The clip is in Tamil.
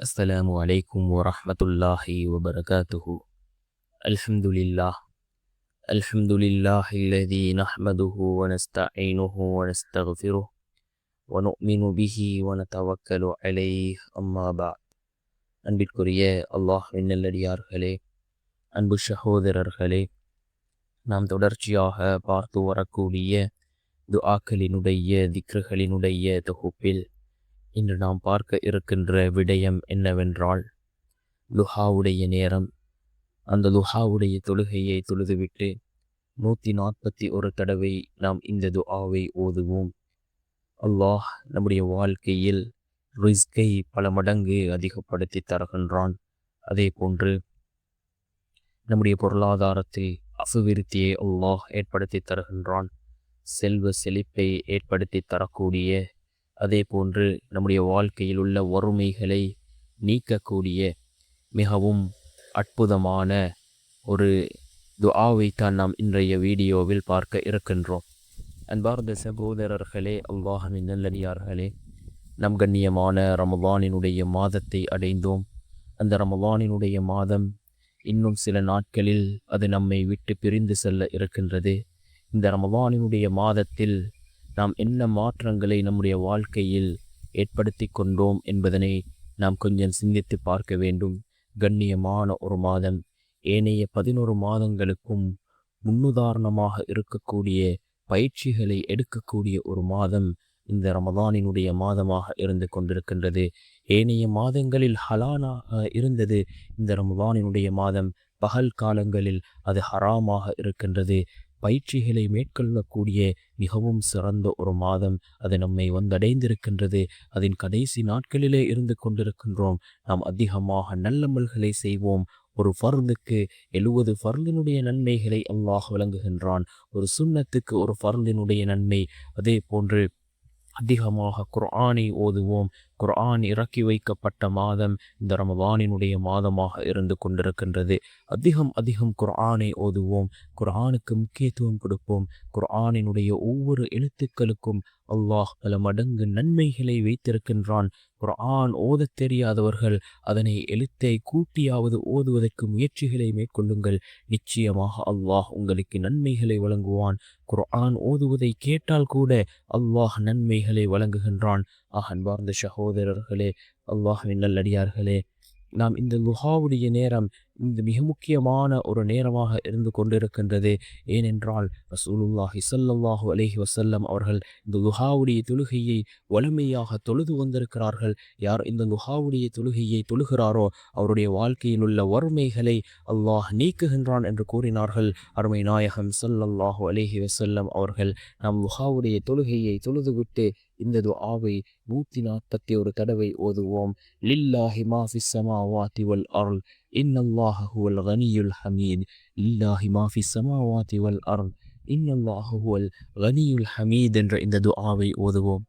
السلام عليكم ورحمة الله وبركاته. الحمد لله الحمد لله الذي نحمده ونستعينه ونستغفره ونؤمن به ونتوكل عليه. أما بعد. அன்பிற்குரிய அல்லாஹ்வின் நல்லடியார்களே, அன்பு சகோதரர்களே, நாம் தொடர்ச்சியாக பார்த்து வரக்கூடிய துஆக்களினுடைய திக்ருகளினுடைய தொகுப்பில் இன்று நாம் பார்க்க இருக்கின்ற விடயம் என்னவென்றால், லுஹாவுடைய நேரம். அந்த லுஹாவுடைய தொழுகையை தொழுதுவிட்டு 141 தடவை நாம் இந்த துஆவை ஓதுவோம். அல்லாஹ் நம்முடைய வாழ்க்கையில் ரிஸ்கை பல மடங்கு அதிகப்படுத்தி தருகின்றான். அதே போன்று நம்முடைய பொருளாதாரத்தில் அபிவிருத்தியை அல்லாஹ் ஏற்படுத்தி தருகின்றான். செல்வ செழிப்பை ஏற்படுத்தி தரக்கூடிய, அதே போன்று நம்முடைய வாழ்க்கையில் உள்ள வறுமைகளை நீக்கக்கூடிய மிகவும் அற்புதமான ஒரு துஆவைத்தான் நாம் இன்றைய வீடியோவில் பார்க்க இருக்கின்றோம். அன்பார்ந்த சகோதரர்களே, அல்லாஹ்வின் நல்லடியார்களே, நம் கண்ணியமான ரமலானினுடைய மாதத்தை அடைந்தோம். அந்த ரமலானினுடைய மாதம் இன்னும் சில நாட்களில் அது நம்மை விட்டு பிரிந்து செல்ல இருக்கின்றது. இந்த ரமலானினுடைய மாதத்தில் நாம் என்ன மாற்றங்களை நம்முடைய வாழ்க்கையில் ஏற்படுத்தி கொண்டோம் என்பதனை நாம் கொஞ்சம் சிந்தித்து பார்க்க வேண்டும். கண்ணியமான ஒரு மாதம், ஏனைய 11 மாதங்களுக்கும் முன்னுதாரணமாக இருக்கக்கூடிய பயிற்சிகளை எடுக்கக்கூடிய ஒரு மாதம் இந்த ரமலானினுடைய மாதமாக இருந்து கொண்டிருக்கின்றது. ஏனைய மாதங்களில் ஹலாலாக இருந்தது, இந்த ரமலானினுடைய மாதம் பகல் காலங்களில் அது ஹராமாக இருக்கின்றது. பயிற்சிகளை மேற்கொள்ளக்கூடிய மிகவும் சிறந்த ஒரு மாதம் அது நம்மை வந்தடைந்திருக்கின்றது. அதன் கடைசி நாட்களிலே இருந்து கொண்டிருக்கின்றோம். நாம் அதிகமாக நல்லமல்களை செய்வோம். ஒரு ஃபர்லுக்கு 70 ஃபர்லினுடைய நன்மைகளை அல்லாஹ் வழங்குகின்றான். ஒரு சுன்னத்துக்கு ஒரு ஃபர்லினுடைய நன்மை. அதே போன்று அதிகமாக குர்ஆனை ஓதுவோம். குர்ஆன் இறக்கி வைக்கப்பட்ட மாதம் இந்த ரமலானினுடைய மாதமாக இருந்து கொண்டிருக்கின்றது. அதிகம் குர்ஆனை ஓதுவோம். குர்ஆனுக்கு முக்கியத்துவம் கொடுப்போம். குர்ஆனினுடைய ஒவ்வொரு எழுத்துக்களுக்கும் அல்லாஹ் பல மடங்கு நன்மைகளை வைத்திருக்கின்றான். குர்ஆன் ஓதத் தெரியாதவர்கள் அதனை எழுத்தை கூட்டியாவது ஓதுவதற்கு முயற்சிகளை மேற்கொள்ளுங்கள். நிச்சயமாக அல்லாஹ் உங்களுக்கு நன்மைகளை வழங்குவான். குர்ஆன் ஓதுவதை கேட்டால் கூட அல்லாஹ் நன்மைகளை வழங்குகின்றான். அன்பார்ந்த சகோதரர்களே, அல்லாஹ்வின் நல்லடியார்களே, நாம் இந்த லுஹாவுடைய நேரம் இந்த மிக முக்கியமான ஒரு நேரமாக இருந்து கொண்டிருக்கின்றது. ஏனென்றால் ரசூலுல்லாஹி ஸல்லல்லாஹு அலைஹி வஸல்லம் அவர்கள் இந்த லுஹாவுடைய தொழுகையை வலிமையாக தொழுது வந்திருக்கிறார்கள். யார் இந்த லுஹாவுடைய தொழுகையை தொழுகிறாரோ அவருடைய வாழ்க்கையில் உள்ள வறுமைகளை அல்லாஹ் நீக்குகின்றான் என்று கூறினார்கள் அருமை நாயகம் ஸல்லல்லாஹு அலைஹி வஸல்லம் அவர்கள். நாம் லுஹாவுடைய தொழுகையை தொழுதுவிட்டு இந்த துஆவை 141 தடவை ஓதுவோம். லில்லாஹி மா ஃபிஸ் ஸமாவாதி வல் அர்ள் இன்னல்லாஹ ஹுவல் கனியுல் ஹமீத். லில்லாஹி மா ஃபிஸ் ஸமாவாதி வல் அர்ள் இன்னல்லாஹ ஹுவல் கனியுல் ஹமீத் என்ற இந்த துஆவை ஓதுவோம்.